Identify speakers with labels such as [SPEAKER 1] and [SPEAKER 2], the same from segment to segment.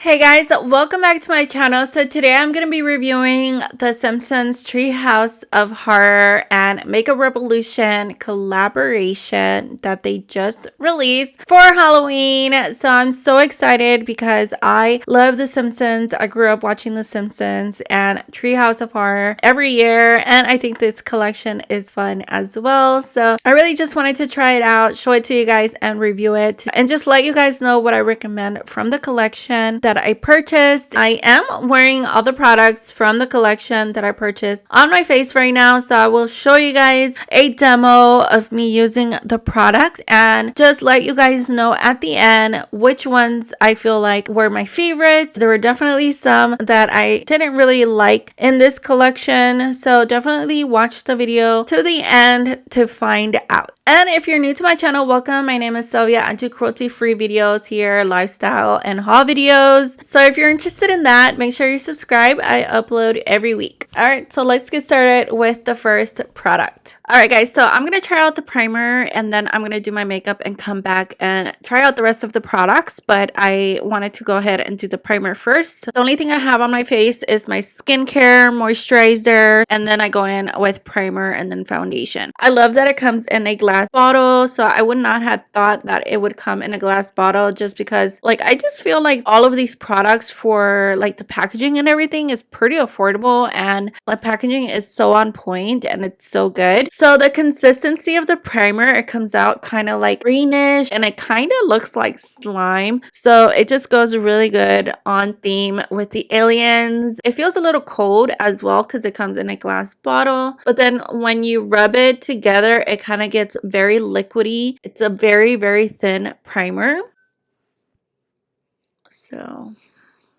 [SPEAKER 1] Hey guys, welcome back to my channel. So today I'm going to be reviewing The Simpsons Treehouse of Horror and Makeup Revolution collaboration that they just released for Halloween. So I'm so excited because I love The Simpsons. I grew up watching The Simpsons and Treehouse of Horror every year, and I think this collection is fun as well. So I really just wanted to try it out, show it to you guys and review it, and just let you guys know what I recommend from the collection that I purchased. I am wearing all the products from the collection that I purchased on my face right now, so I will show you guys a demo of me using the products and just let you guys know at the end which ones I feel like were my favorites. There were definitely some that I didn't really like in this collection, so definitely watch the video to the end to find out. And if you're new to my channel, welcome. My name is Sylvia. I do cruelty-free videos here, lifestyle and haul videos. So if you're interested in that, make sure you subscribe. I upload every week. All right, so let's get started with the first product. All right, guys, so I'm going to try out the primer and then I'm going to do my makeup and come back and try out the rest of the products. But I wanted to go ahead and do the primer first. So the only thing I have on my face is my skincare, moisturizer, and then I go in with primer and then foundation. I love that it comes in a glass bottle, so I would not have thought that it would come in a glass bottle, just because like I just feel like all of these products for like the packaging and everything is pretty affordable, and the packaging is so on point and it's so good. So the consistency of the primer, it comes out kind of like greenish and it kind of looks like slime, so it just goes really good on theme with the aliens. It feels a little cold as well because it comes in a glass bottle, but then when you rub it together it kind of gets very liquidy. It's a very thin primer. So I'm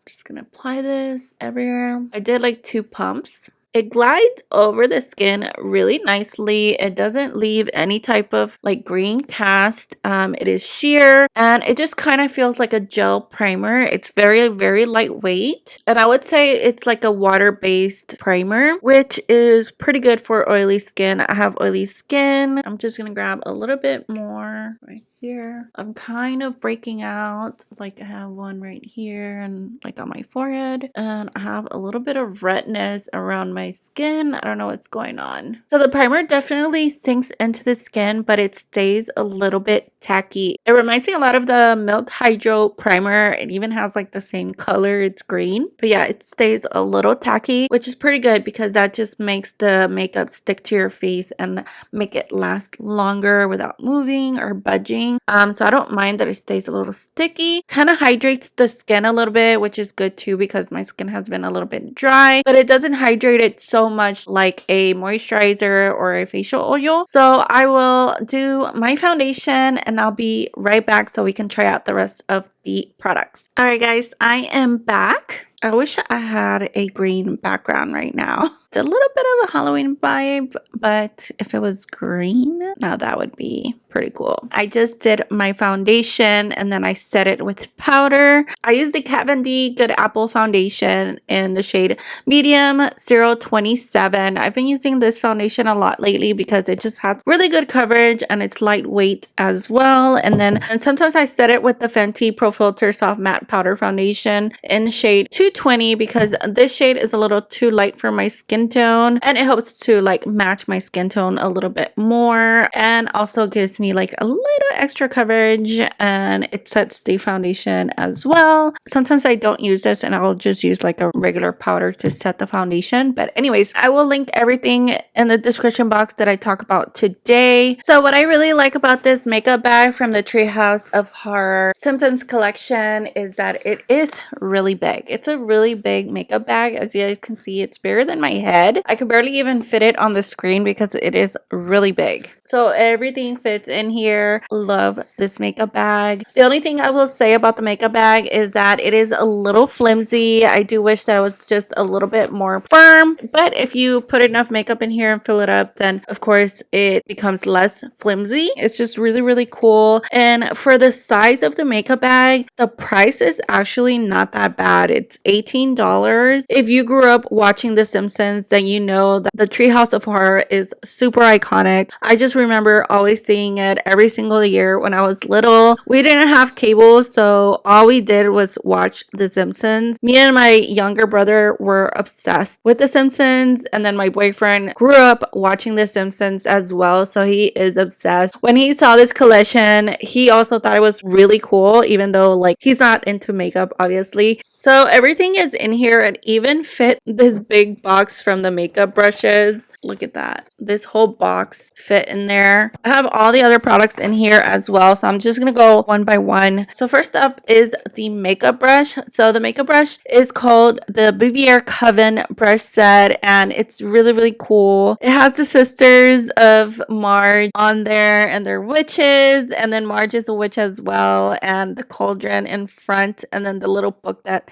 [SPEAKER 1] just gonna apply this everywhere. I did like 2 pumps. It glides over the skin really nicely. It doesn't leave any type of like green cast. It is sheer and it just kind of feels like a gel primer. It's very lightweight, and I would say it's like a water-based primer, which is pretty good for oily skin. I have oily skin. I'm just gonna grab a little bit more right here. I'm kind of breaking out, like I have one right here and like on my forehead, and I have a little bit of redness around my skin. I don't know what's going on. So the primer definitely sinks into the skin, but it stays a little bit tacky. It reminds me a lot of the Milk Hydro primer. It even has like the same color. It's green, but yeah, it stays a little tacky, which is pretty good because that just makes the makeup stick to your face and make it last longer without moving or budging. So I don't mind that it stays a little sticky. Kind of hydrates the skin a little bit, which is good too because my skin has been a little bit dry, but it doesn't hydrate it so much like a moisturizer or a facial oil. So I will do my foundation and I'll be right back so we can try out the rest of the products. All right, guys, I am back. I wish I had a green background right now. It's a little bit of a Halloween vibe, but if it was green, now that would be pretty cool. I just did my foundation and then I set it with powder. I used the Kat Von D Good Apple foundation in the shade Medium 027. I've been using this foundation a lot lately because it just has really good coverage and it's lightweight as well. And sometimes I set it with the Fenty Pro Filter Soft Matte Powder Foundation in shade 220 because this shade is a little too light for my skin tone and it helps to like match my skin tone a little bit more and also gives me like a little extra coverage, and it sets the foundation as well. Sometimes I don't use this and I'll just use like a regular powder to set the foundation, but anyways, I will link everything in the description box that I talk about today. So what I really like about this makeup bag from the Treehouse of Horror Simpsons collection is that it is really big. It's a really big makeup bag. As you guys can see, it's bigger than my head. I can barely even fit it on the screen because it is really big. So everything fits in here. Love this makeup bag. The only thing I will say about the makeup bag is that it is a little flimsy. I do wish that it was just a little bit more firm, but if you put enough makeup in here and fill it up, then of course it becomes less flimsy. It's just really cool. And for the size of the makeup bag, the price is actually not that bad. It's $18. If you grew up watching The Simpsons, Simpsons, then you know that the Treehouse of Horror is super iconic. I just remember always seeing it every single year when I was little. We didn't have cable, so all we did was watch The Simpsons. Me and my younger brother were obsessed with The Simpsons, and then my boyfriend grew up watching The Simpsons as well, so he is obsessed. When he saw this collection, he also thought it was really cool, even though like he's not into makeup, obviously. So everything is in here. It even fit this big box from the makeup brushes. Look at that. This whole box fit in there. I have all the other products in here as well, so I'm just gonna go one by one. So first up is the makeup brush. So the makeup brush is called the Bouvier Coven brush set, and it's really, really cool. It has the sisters of Marge on there, and they're witches, and then Marge is a witch as well, and the cauldron in front, and then the little book that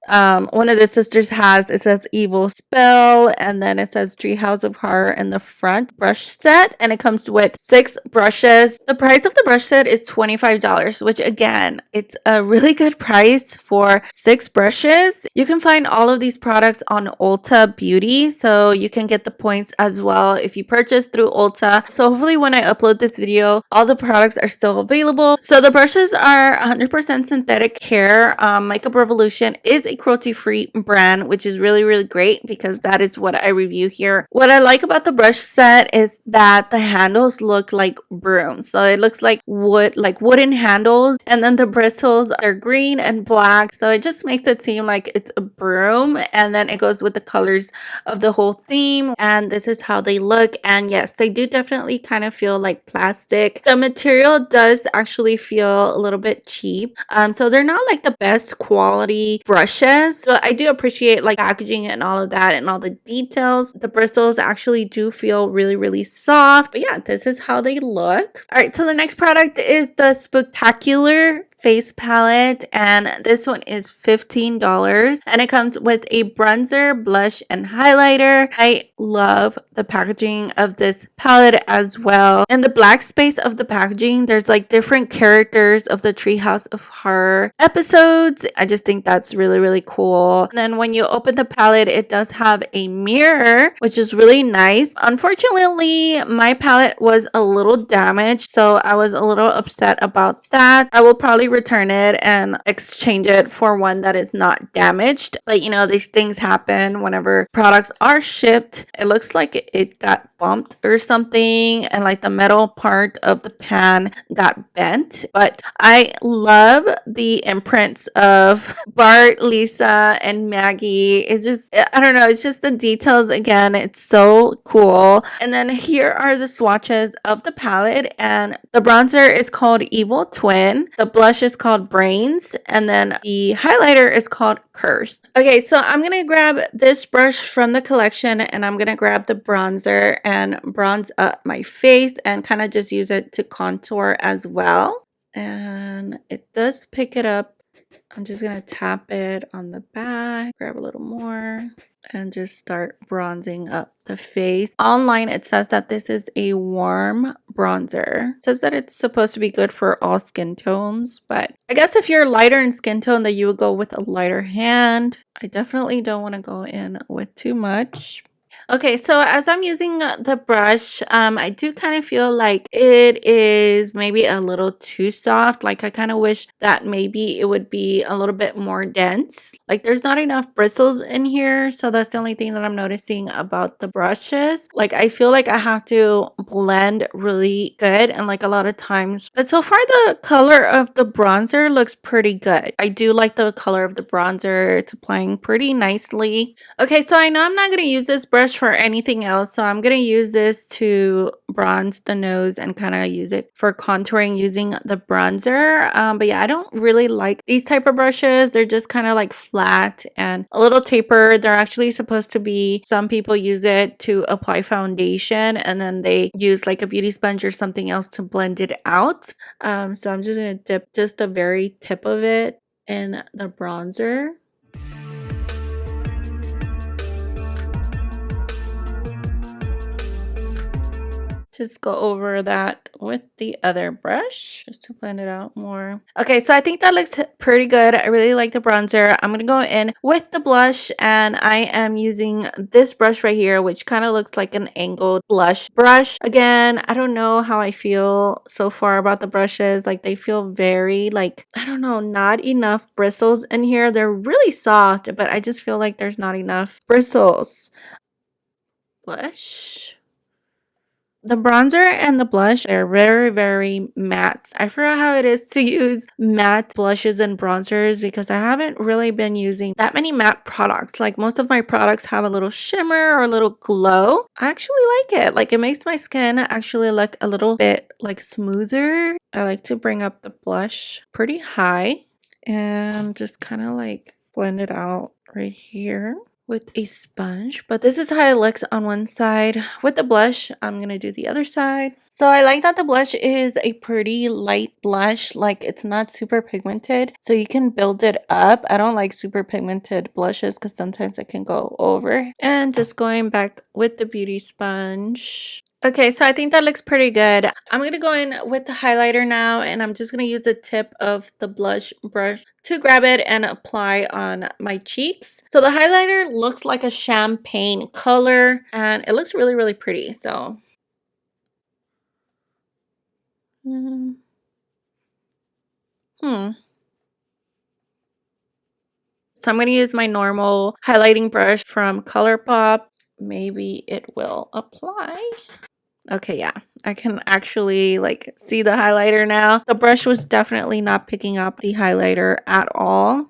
[SPEAKER 1] one of the sisters has. It says Evil Spell, and then it says Treehouse of Horror in the front brush set, and it comes with 6 brushes. The price of the brush set is $25, which again, it's a really good price for 6 brushes. You can find all of these products on Ulta Beauty, so you can get the points as well if you purchase through Ulta. So hopefully when I upload this video, all the products are still available. So the brushes are 100% synthetic hair. Makeup Revolution is a cruelty-free brand, which is really, really great because that is what I review here. What I like about the brush set is that the handles look like brooms. So it looks like wood, like wooden handles, and then the bristles are green and black. So it just makes it seem like it's a broom, and then it goes with the colors of the whole theme. And this is how they look. And yes, they do definitely kind of feel like plastic. The material does actually feel a little bit cheap. So they're not like the best quality brushes, but I do appreciate like packaging and all of that and all the details. The bristles actually do feel really, really soft. But yeah, this is how they look. All right, so the next product is the Spooktacular face palette, and this one is $15, and it comes with a bronzer, blush, and highlighter. I love the packaging of this palette as well. In the black space of the packaging, there's like different characters of the Treehouse of Horror episodes. I just think that's really, really cool. And then when you open the palette, it does have a mirror, which is really nice. Unfortunately, my palette was a little damaged, so I was a little upset about that. I will probably return it and exchange it for one that is not damaged. But you know, these things happen whenever products are shipped. It looks like it got bumped or something, and like the metal part of the pan got bent. But I love the imprints of Bart, Lisa, and Maggie. It's just, I don't know, it's just the details again. It's so cool. And then here are the swatches of the palette, and the bronzer is called Evil Twin. The blush is called Brains, and then the highlighter is called Curse. Okay, so I'm gonna grab this brush from the collection, and I'm gonna grab the bronzer and bronze up my face and kind of just use it to contour as well. And it does pick it up. I'm just gonna tap it on the back, grab a little more, and just start bronzing up the face. Online, it says that this is a warm bronzer. It says that it's supposed to be good for all skin tones, but I guess if you're lighter in skin tone, that you would go with a lighter hand. I definitely don't want to go in with too much. Okay, so as I'm using the brush, I do kind of feel like it is maybe a little too soft. Like I kind of wish that maybe it would be a little bit more dense. Like there's not enough bristles in here. So that's the only thing that I'm noticing about the brushes. Like I feel like I have to blend really good, and like a lot of times. But so far the color of the bronzer looks pretty good. I do like the color of the bronzer. It's applying pretty nicely. Okay, so I know I'm not going to use this brush for anything else, so I'm going to use this to bronze the nose and kind of use it for contouring using the bronzer. But yeah, I don't really like these type of brushes. They're just kind of like flat and a little tapered. They're actually supposed to be, some people use it to apply foundation, and then they use like a beauty sponge or something else to blend it out. So I'm just going to dip just the very tip of it in the bronzer. Just go over that with the other brush just to blend it out more. Okay, so I think that looks pretty good. I really like the bronzer. I'm going to go in with the blush, and I am using this brush right here, which kind of looks like an angled blush brush. Again, I don't know how I feel so far about the brushes. Like, they feel very, like, I don't know, not enough bristles in here. They're really soft, but I just feel like there's not enough bristles. Blush. The bronzer and the blush are very, very matte. I forgot how it is to use matte blushes and bronzers because I haven't really been using that many matte products. Like, most of my products have a little shimmer or a little glow. I actually like it. Like, it makes my skin actually look a little bit like smoother. I like to bring up the blush pretty high and just kind of like blend it out right here with a sponge. But this is how it looks on one side. With the blush, I'm gonna do the other side. So I like that the blush is a pretty light blush. Like, it's not super pigmented, so you can build it up. I don't like super pigmented blushes because sometimes it can go over. And just going back with the beauty sponge. Okay, so I think that looks pretty good. I'm going to go in with the highlighter now, and I'm just going to use the tip of the blush brush to grab it and apply on my cheeks. So the highlighter looks like a champagne color, and it looks really, really pretty. So So I'm going to use my normal highlighting brush from ColourPop. Maybe it will apply. Okay, yeah, I can actually like see the highlighter now. The brush was definitely not picking up the highlighter at all.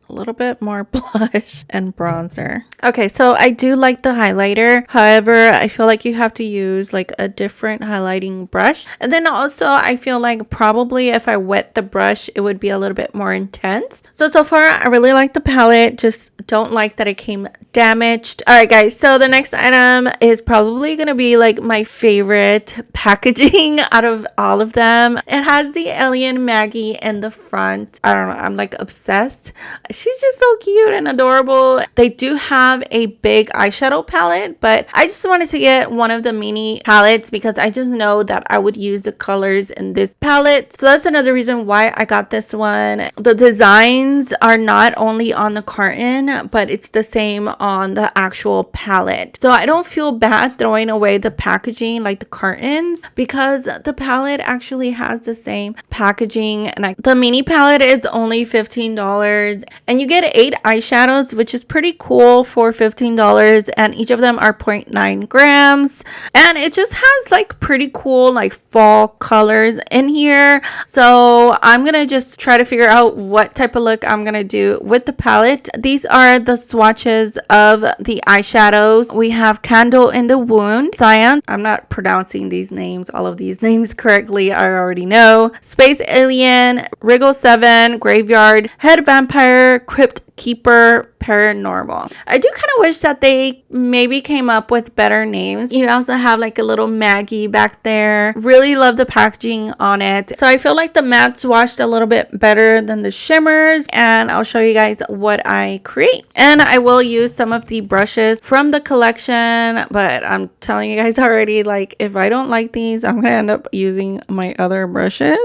[SPEAKER 1] A little bit more blush and bronzer. Okay, so I do like the highlighter. However, I feel like you have to use like a different highlighting brush. And then also I feel like probably if I wet the brush, it would be a little bit more intense. So far, I really like the palette. Just don't like that it came damaged. All right, guys. So the next item is probably going to be like my favorite packaging out of all of them. It has the alien Maggie in the front. I don't know. I'm like obsessed. She's just so cute and adorable. They do have a big eyeshadow palette, but I just wanted to get one of the mini palettes because I just know that I would use the colors in this palette. So that's another reason why I got this one. The designs are not only on the carton, but it's the same on the actual palette. So I don't feel bad throwing away the packaging like the cartons because the palette actually has the same packaging. And the mini palette is only $15. And you get 8 eyeshadows, which is pretty cool for $15. And each of them are 0.9 grams. And it just has like pretty cool like fall colors in here. So I'm going to just try to figure out what type of look I'm going to do with the palette. These are the swatches of the eyeshadows. We have Candle in the Wound, Cyan. I'm not pronouncing these names, all of these names correctly, I already know. Space Alien, Wriggle 7, Graveyard, Head Vampire, Crypt Keeper, Paranormal. I do kind of wish that they maybe came up with better names. You also have like a little Maggie back there. Really love the packaging on it. So I feel like the mattes washed a little bit better than the shimmers, and I'll show you guys what I create. And I will use some of the brushes from the collection, but I'm telling you guys already, like if I don't like these, I'm gonna end up using my other brushes.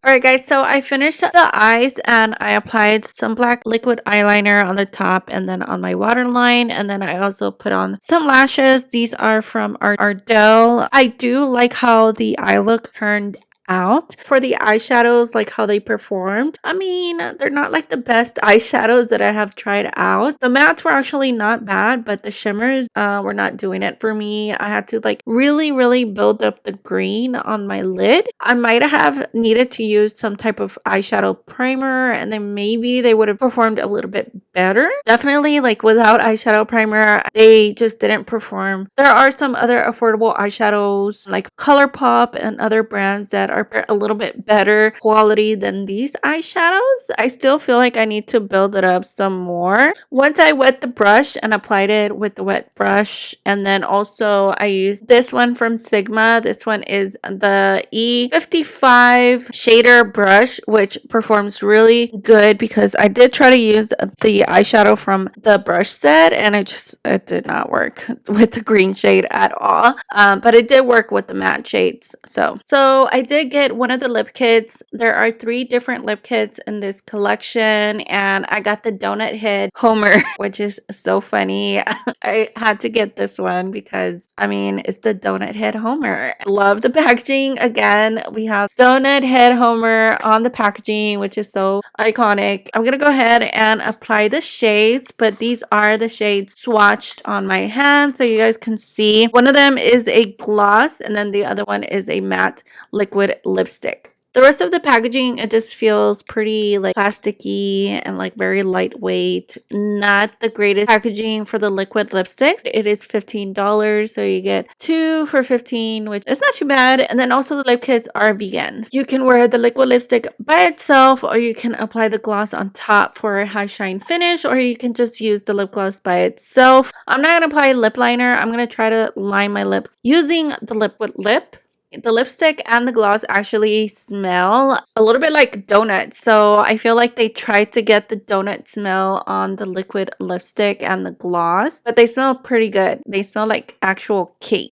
[SPEAKER 1] Alright guys, so I finished the eyes and I applied some black liquid eyeliner on the top and then on my waterline, and then I also put on some lashes. These are from Ardell. I do like how the eye look turned out for the eyeshadows, like how they performed. I mean, they're not like the best eyeshadows that I have tried out. The mattes were actually not bad, but the shimmers were not doing it for me. I had to like really build up the green on my lid. I might have needed to use some type of eyeshadow primer, and then maybe they would have performed a little bit better. Definitely, like without eyeshadow primer, they just didn't perform. There are some other affordable eyeshadows like ColourPop and other brands that are a little bit better quality than these eyeshadows. I still feel like I need to build it up some more. Once I wet the brush and applied it with the wet brush, and then also I used this one from Sigma. This one is the E55 shader brush, which performs really good because I did try to use the eyeshadow from the brush set and it did not work with the green shade at all. But it did work with the matte shades. So I did get one of the lip kits. There are 3 different lip kits in this collection, and I got the donut head Homer, which is so funny. I had to get this one because I mean it's the donut head Homer. I love the packaging. Again, we have donut head Homer on the packaging, which is so iconic. I'm gonna go ahead and apply the shades, but these are the shades swatched on my hand so you guys can see. One of them is a gloss and then the other one is a matte liquid lipstick. The rest of the packaging, it just feels pretty like plasticky and like very lightweight. Not the greatest packaging for the liquid lipsticks. It is $15, so you get 2 for $15, which is not too bad. And then also the lip kits are vegan. You can wear the liquid lipstick by itself, or you can apply the gloss on top for a high shine finish, or you can just use the lip gloss by itself. I'm not going to apply lip liner. I'm going to try to line my lips using the liquid lip. The lipstick and the gloss actually smell a little bit like donuts. So I feel like they tried to get the donut smell on the liquid lipstick and the gloss, but they smell pretty good. They smell like actual cake.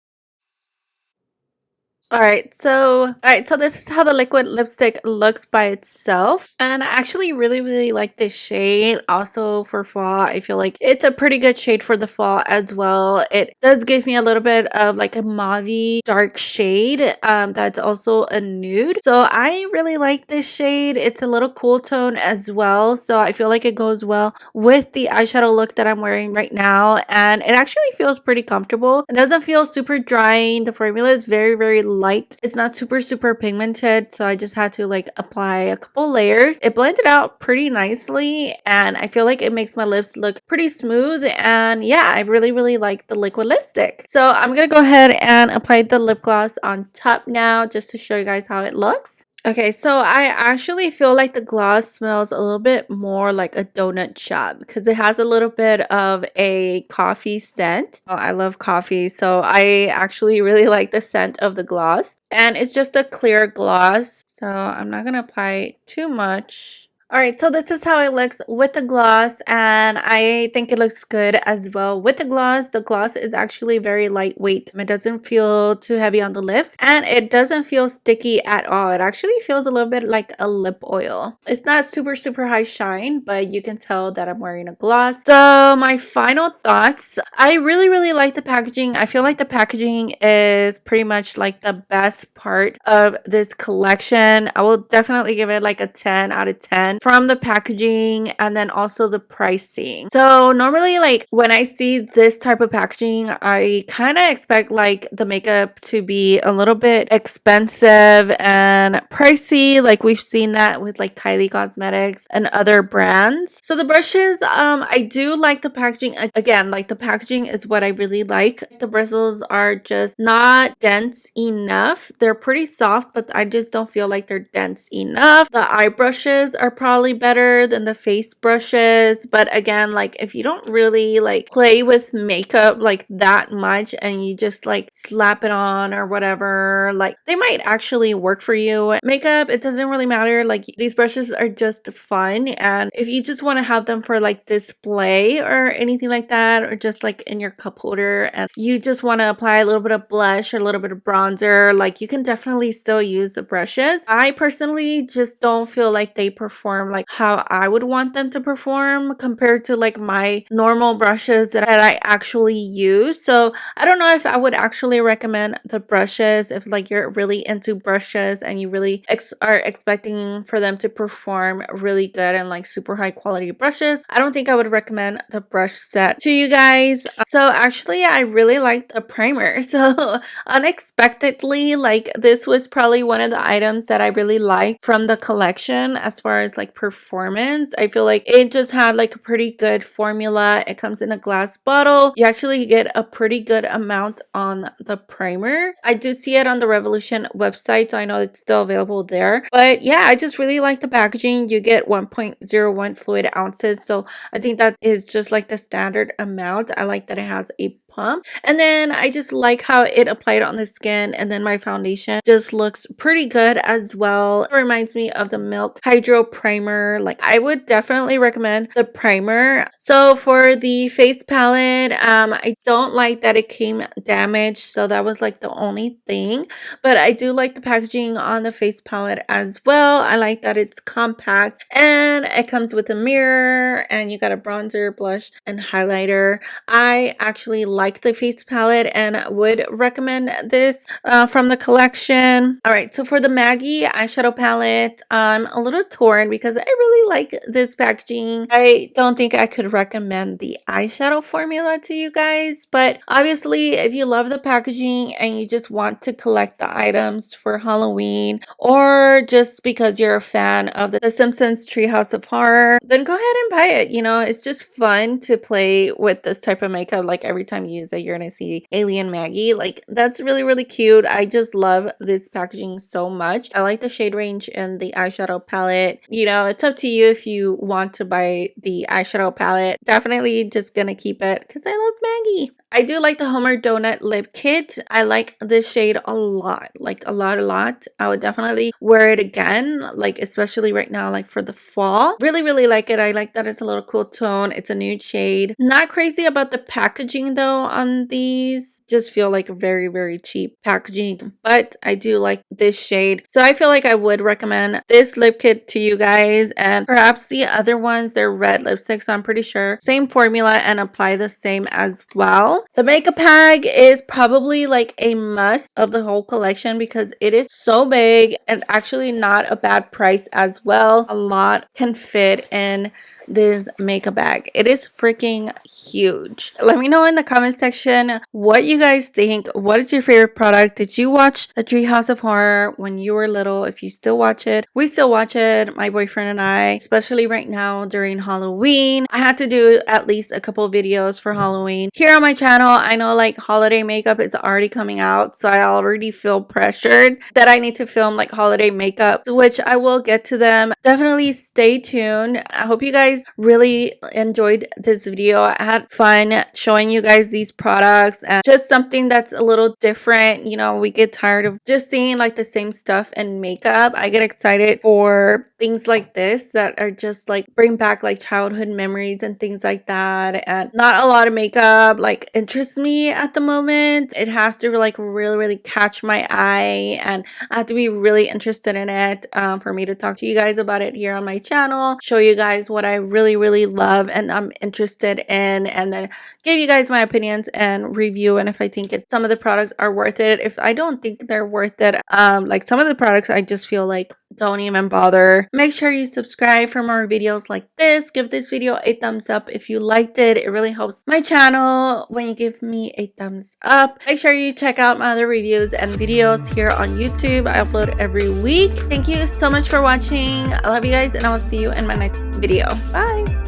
[SPEAKER 1] Alright, so this is how the liquid lipstick looks by itself. And I actually really like this shade. Also for fall, I feel like it's a pretty good shade for the fall as well. It does give me a little bit of like a mauve dark shade that's also a nude. So I really like this shade. It's a little cool tone as well. So I feel like it goes well with the eyeshadow look that I'm wearing right now. And it actually feels pretty comfortable. It doesn't feel super drying. The formula is very light. It's not super pigmented, so I just had to like apply a couple layers. It blended out pretty nicely, and I feel like it makes my lips look pretty smooth. And yeah, I really like the liquid lipstick. So I'm gonna go ahead and apply the lip gloss on top now just to show you guys how it looks. Okay, so I actually feel like the gloss smells a little bit more like a donut shop because it has a little bit of a coffee scent. Oh, I love coffee, so I actually really like the scent of the gloss. And it's just a clear gloss, so I'm not going to apply too much. Alright, so this is how it looks with the gloss, and I think it looks good as well with the gloss. The gloss is actually very lightweight. It doesn't feel too heavy on the lips, and it doesn't feel sticky at all. It actually feels a little bit like a lip oil. It's not super high shine, but you can tell that I'm wearing a gloss. So my final thoughts, I really like the packaging. I feel like the packaging is pretty much like the best part of this collection. I will definitely give it like a 10 out of 10. From the packaging and then also the pricing. So normally like when I see this type of packaging, I kind of expect like the makeup to be a little bit expensive and pricey. Like we've seen that with like Kylie Cosmetics and other brands. So the brushes, I do like the packaging. Again, like the packaging is what I really like. The bristles are just not dense enough. They're pretty soft, but I just don't feel like they're dense enough. The eye brushes are probably better than the face brushes, but again, like if you don't really like play with makeup like that much and you just like slap it on or whatever, like they might actually work for you. Makeup, it doesn't really matter. Like these brushes are just fun, and if you just want to have them for like display or anything like that, or just like in your cup holder and you just want to apply a little bit of blush or a little bit of bronzer, like you can definitely still use the brushes. I personally just don't feel like they perform perform like how I would want them to perform compared to like my normal brushes that I actually use. So I don't know if I would actually recommend the brushes if like you're really into brushes and you really are expecting for them to perform really good and like super high quality brushes. I don't think I would recommend the brush set to you guys. So actually I really liked the primer. So unexpectedly, like this was probably one of the items that I really liked from the collection as far as like performance. I feel like it just had like a pretty good formula. It comes in a glass bottle. You actually get a pretty good amount on the primer. I do see it on the Revolution website, so I know it's still available there. But yeah, I just really like the packaging. You get 1.01 fluid ounces, so I think that is just like the standard amount. I like that it has a pump, and then I just like how it applied on the skin, and then my foundation just looks pretty good as well. It reminds me of the Milk Hydro Primer. Like I would definitely recommend the primer. So for the face palette, I don't like that it came damaged, so that was like the only thing, but I do like the packaging on the face palette as well. I like that it's compact and it comes with a mirror, and you got a bronzer, blush, and highlighter. I actually like the face palette and would recommend this from the collection. All right, so for the Maggie eyeshadow palette, I'm a little torn because I really like this packaging. I don't think I could recommend the eyeshadow formula to you guys, but obviously if you love the packaging and you just want to collect the items for Halloween, or just because you're a fan of the Simpsons Treehouse of Horror, then go ahead and buy it. You know, it's just fun to play with this type of makeup. Like every time you use it, you're gonna see Alien Maggie. Like that's really, really cute. I just love this packaging so much. I like the shade range and the eyeshadow palette. You know, it's up to you if you want to buy the eyeshadow palette. Definitely just gonna keep it because I love Maggie. I do like the Homer Donut lip kit. I like this shade a lot, like a lot. I would definitely wear it again, like especially right now, like for the fall. Really, really like it. I like that it's a little cool tone. It's a nude shade. Not crazy about the packaging though on these. Just feel like very, very cheap packaging, but I do like this shade. So I feel like I would recommend this lip kit to you guys, and perhaps the other ones, they're red lipsticks, so I'm pretty sure same formula and apply the same as well. The makeup bag is probably like a must of the whole collection because it is so big and actually not a bad price as well. A lot can fit in this makeup bag. It is freaking huge. Let me know in the comment section what you guys think. What is your favorite product? Did you watch the Treehouse of Horror when you were little? If you still watch it, we still watch it, my boyfriend and I, especially right now during Halloween. I had to do at least a couple videos for Halloween here on my channel. I know like holiday makeup is already coming out, so I already feel pressured that I need to film like holiday makeup, which I will get to them. Definitely stay tuned. I hope you guys really enjoyed this video. I had fun showing you guys these products and just something that's a little different. You know, we get tired of just seeing like the same stuff in makeup. I get excited for things like this that are just like bring back like childhood memories and things like that. And not a lot of makeup like interests me at the moment. It has to like really catch my eye, and I have to be really interested in it for me to talk to you guys about it here on my channel, show you guys what I really love and I'm interested in, and then give you guys my opinions and review, and if I think some of the products are worth it. If I don't think they're worth it, like some of the products I just feel like don't even bother. Make sure you subscribe for more videos like this. Give this video a thumbs up if you liked it. It really helps my channel when you give me a thumbs up. Make sure you check out my other reviews and videos here on YouTube. I upload every week. Thank you so much for watching. I love you guys, and I will see you in my next video. Bye.